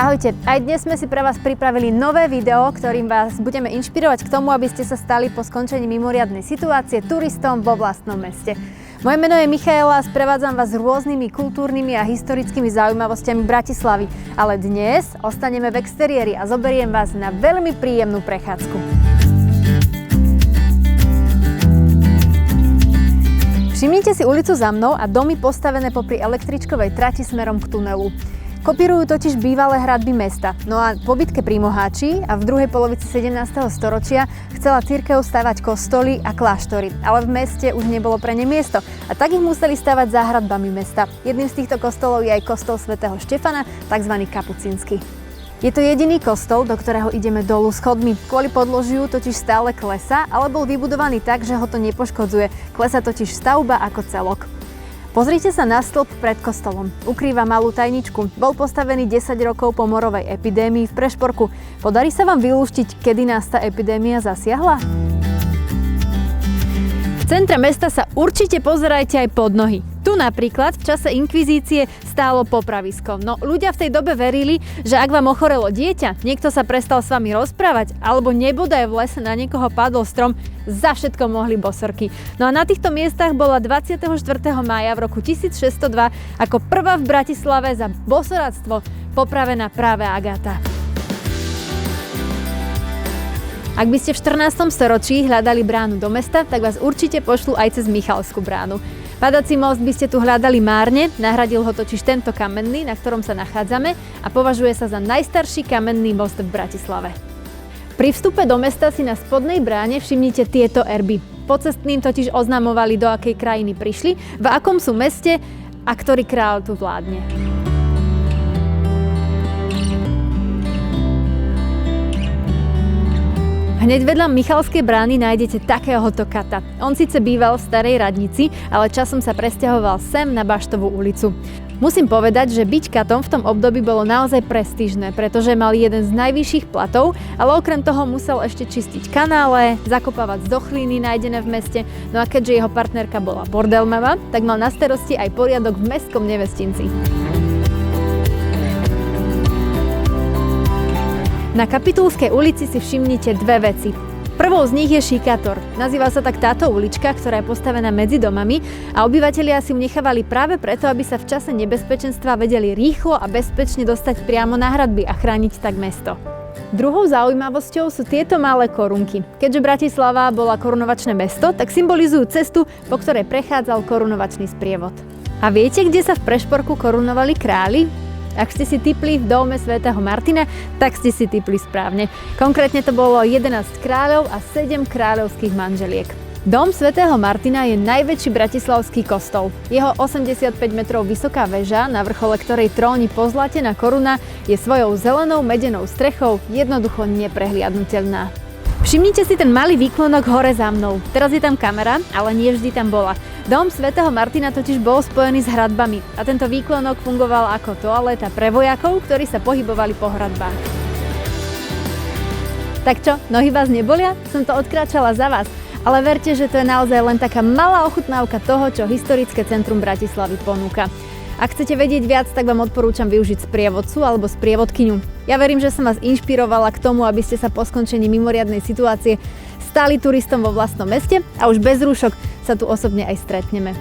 Ahojte, aj dnes sme si pre vás pripravili nové video, ktorým vás budeme inšpirovať k tomu, aby ste sa stali po skončení mimoriadnej situácie turistom vo vlastnom meste. Moje meno je Michaela a sprevádzam vás rôznymi kultúrnymi a historickými zaujímavosťami Bratislavy. Ale dnes ostaneme v exteriéri a zoberiem vás na veľmi príjemnú prechádzku. Všimnite si ulicu za mnou a domy postavené popri električkovej trati smerom k tunelu. Kopírujú totiž bývalé hradby mesta. No a po bitke pri Moháči a v druhej polovici 17. storočia chcela cirkev stavať kostoly a kláštory, ale v meste už nebolo pre ne miesto a tak ich museli stavať za hradbami mesta. Jedným z týchto kostolov je aj kostol svätého Štefana, tzv. Kapucínsky. Je to jediný kostol, do ktorého ideme dolu schodmi. Kvôli podložiu totiž stále klesá, ale bol vybudovaný tak, že ho to nepoškodzuje. Klesá totiž stavba ako celok. Pozrite sa na stĺp pred kostolom. Ukrýva malú tajničku. Bol postavený 10 rokov po morovej epidémii v Prešporku. Podarí sa vám vylúštiť, kedy nás tá epidémia zasiahla? V centre mesta sa určite pozerajte aj pod nohy. Tu napríklad v čase inkvizície stálo popravisko. No ľudia v tej dobe verili, že ak vám ochorelo dieťa, niekto sa prestal s vami rozprávať, alebo nebodaj v lese na niekoho padol strom, za všetko mohli bosorky. No a na týchto miestach bola 24. mája v roku 1602 ako prvá v Bratislave za bosoradstvo popravená práve Agáta. Ak by ste v 14. storočí hľadali bránu do mesta, tak vás určite pošlú aj cez Michalskú bránu. Padací most by ste tu hľadali márne, nahradil ho totiž tento kamenný, na ktorom sa nachádzame a považuje sa za najstarší kamenný most v Bratislave. Pri vstupe do mesta si na spodnej bráne všimnite tieto erby. Pocestným totiž oznamovali, do akej krajiny prišli, v akom sú meste a ktorý kráľ tu vládne. Hneď vedľa Michalskej brány nájdete takéhoto kata. On síce býval v starej radnici, ale časom sa presťahoval sem na Baštovú ulicu. Musím povedať, že byť katom v tom období bolo naozaj prestížne, pretože mal jeden z najvyšších platov, ale okrem toho musel ešte čistiť kanále, zakopávať zdochliny nájdené v meste, no a keďže jeho partnerka bola bordelmava, tak mal na starosti aj poriadok v mestskom nevestinci. Na Kapitulskej ulici si všimnite dve veci. Prvou z nich je šikátor. Nazýva sa tak táto ulička, ktorá je postavená medzi domami a obyvatelia si ju nechávali práve preto, aby sa v čase nebezpečenstva vedeli rýchlo a bezpečne dostať priamo na hradby a chrániť tak mesto. Druhou zaujímavosťou sú tieto malé korunky. Keďže Bratislava bola korunovačné mesto, tak symbolizujú cestu, po ktorej prechádzal korunovačný sprievod. A viete, kde sa v Prešporku korunovali králi? Ak ste si tipli v dome svätého Martina, tak ste si tipli správne. Konkrétne to bolo 11 kráľov a 7 kráľovských manželiek. Dom svätého Martina je najväčší bratislavský kostol. Jeho 85 metrov vysoká väža, na vrchole ktorej tróni pozlatená koruna, je svojou zelenou medenou strechou jednoducho neprehliadnuteľná. Všimnite si ten malý výklonok hore za mnou. Teraz je tam kamera, ale nie vždy tam bola. Dom svätého Martina totiž bol spojený s hradbami a tento výklonok fungoval ako toaleta pre vojakov, ktorí sa pohybovali po hradbách. Tak čo, nohy vás nebolia? Som to odkráčala za vás, ale verte, že to je naozaj len taká malá ochutnávka toho, čo historické centrum Bratislavy ponúka. Ak chcete vedieť viac, tak vám odporúčam využiť sprievodcu alebo sprievodkyňu. Ja verím, že som vás inšpirovala k tomu, aby ste sa po skončení mimoriadnej situácie stali turistom vo vlastnom meste a už bez rúšok sa tu osobne aj stretneme.